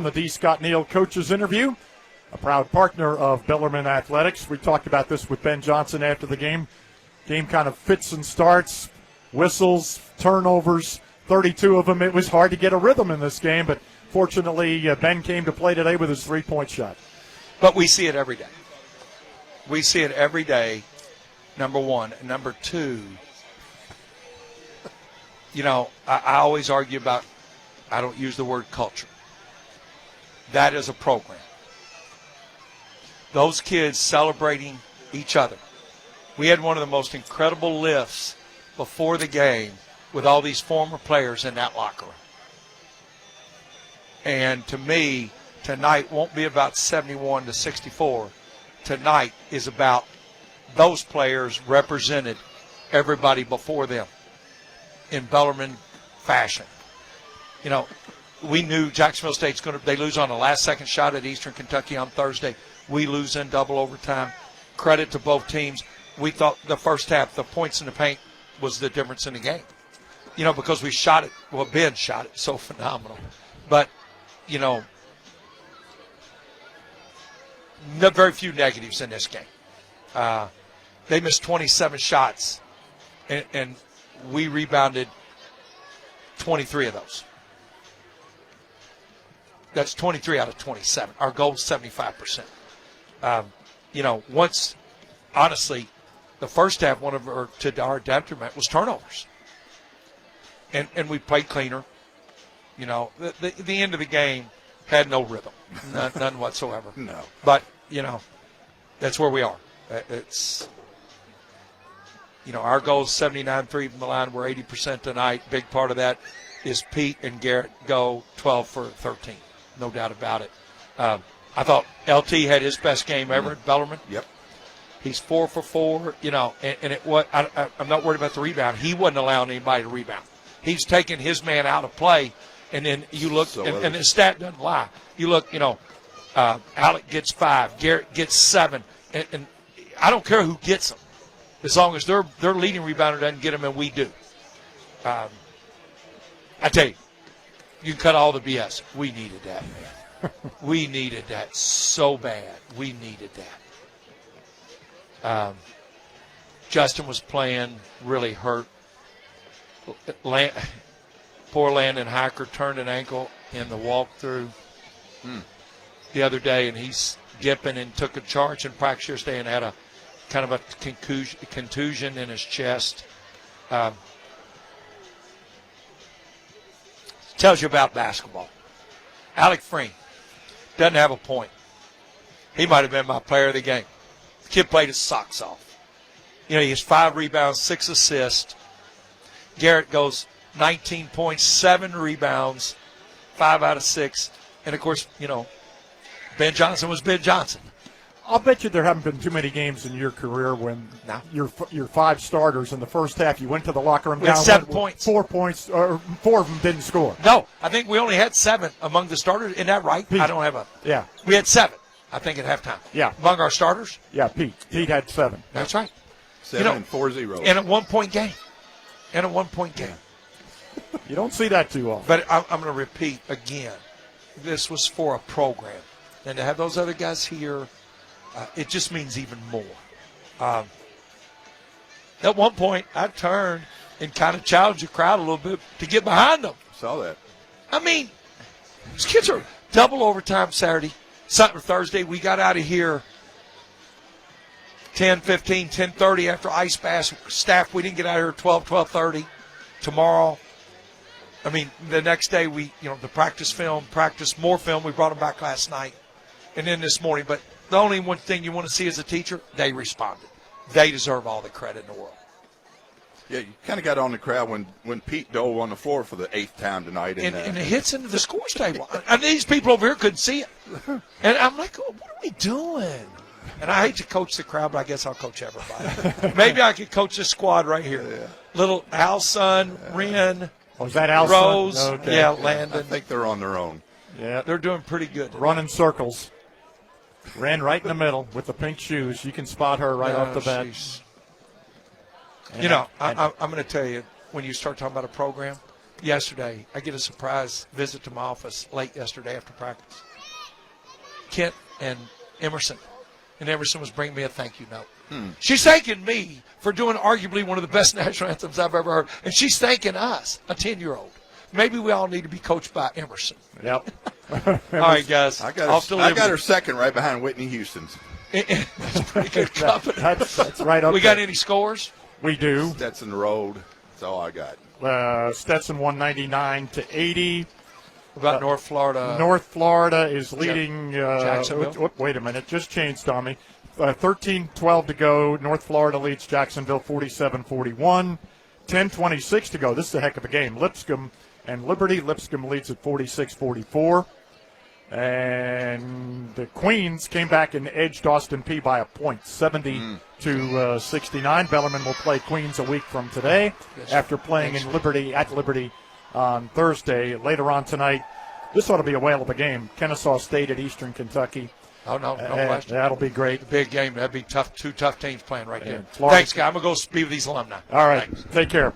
The D. Scott Neal coach's interview, a proud partner of Bellarmine Athletics. We talked about this with Ben Johnson after the game. Game kind of fits and starts, whistles, turnovers, 32 of them. It was hard to get a rhythm in this game, but fortunately Ben came to play today with his three-point shot. But we see it every day. We see it every day, number one. And number two, I always argue about, I don't use the word culture. That is a program. Those kids celebrating each other. We had one of the most incredible lifts before the game with all these former players in that locker room. And to me, tonight won't be about 71 to 64. Tonight is about those players represented everybody before them in Bellarmine fashion. We knew Jacksonville State's they lose on a last-second shot at Eastern Kentucky on Thursday. We lose in double overtime. Credit to both teams. We thought the first half, the points in the paint was the difference in the game. Because we shot it. Well, Ben shot it so phenomenal. But, very few negatives in this game. They missed 27 shots, and we rebounded 23 of those. That's 23 out of 27. Our goal is 75%. Honestly, the first half, one of our detriment was turnovers. And we played cleaner. The end of the game had no rhythm, none whatsoever. No. But, that's where we are. It's, our goal is 79-3 from the line. We're 80% tonight. Big part of that is Pete and Garrett go 12 for 13. No doubt about it. I thought LT had his best game ever at Bellarmine. Yep. He's 4 for 4, and I'm not worried about the rebound. He wasn't allowing anybody to rebound. He's taking his man out of play, and then you look, and the stat doesn't lie. You look, Alec gets 5, Garrett gets 7, and I don't care who gets them, as long as their leading rebounder doesn't get them, and we do. I tell you, you can cut all the BS. We needed that, man. We needed that so bad. We needed that. Justin was playing really hurt. Poor Landon Hacker turned an ankle in the walkthrough the other day, and he's dipping and took a charge in practice yesterday and had a kind of a contusion in his chest. Tells you about basketball. Alec Freen doesn't have a point. He might have been my player of the game. The kid played his socks off. He has 5 rebounds, 6 assists. Garrett goes 19 points, 7 rebounds, 5 out of 6. And, of course, Ben Johnson was Ben Johnson. I'll bet you there haven't been too many games in your career when your 5 starters in the first half, you went to the locker room. We had 7 points. 4 points, or 4 of them didn't score. No, I think we only had 7 among the starters. Isn't that right? Pete. I don't have a. Yeah. We had 7, I think, at halftime. Yeah. Among our starters? Yeah, Pete. Pete had 7. That's right. 7 and 4 zeros. In a 1-point game. You don't see that too often. But I'm going to repeat again. This was for a program. And to have those other guys here, it just means even more. At one point, I turned and kind of challenged the crowd a little bit to get behind them. Saw that. I mean, these kids are double overtime Saturday, Thursday. We got out of here 10:15, 10:30 after Ice Bass. Staff, we didn't get out of here 12:30. Tomorrow, I mean, the next day the practice, more film. We brought them back last night. And then this morning. But the only one thing you want to see as a teacher, they responded. They deserve all the credit in the world. Yeah, you kind of got on the crowd when Pete dove on the floor for the 8th time tonight. And it hits into the scores table. And these people over here couldn't see it. And I'm like, oh, what are we doing? And I hate to coach the crowd, but I guess I'll coach everybody. Maybe I could coach this squad right here. Yeah. Little Alson, Wren, was that Alson? Rose. Okay. Yeah, Landon. I think they're on their own. Yeah, they're doing pretty good. Running circles. Ran right in the middle with the pink shoes. You can spot her right off the bat. I'm going to tell you, when you start talking about a program, yesterday, I get a surprise visit to my office late yesterday after practice. Kent and Emerson. And Emerson was bringing me a thank you note. She's thanking me for doing arguably one of the best national anthems I've ever heard. And she's thanking us, a 10-year-old. Maybe we all need to be coached by Emerson. Yep. All right, guys. I got her second right behind Whitney Houston's. That's pretty good company. That's right up We got there. any scores? We do. Stetson Road. That's all I got. Stetson 199 to 80. About North Florida. North Florida is leading. Jacksonville. Wait a minute. Just changed on me. 13-12 to go. North Florida leads Jacksonville 47-41. 10-26 to go. This is a heck of a game. Lipscomb and Liberty. Lipscomb leads at 46-44. And the Queens came back and edged Austin Peay by a point, 70-69. Bellarmine will play Queens a week from today after playing in Liberty at Liberty on Thursday. Later on tonight, this ought to be a whale of a game. Kennesaw State at Eastern Kentucky. Oh, no question. That'll be great. Big game. That'd be tough. Two tough teams playing right there. Florida. Thanks, guy. I'm going to go be with these alumni. All right. Thanks. Take care.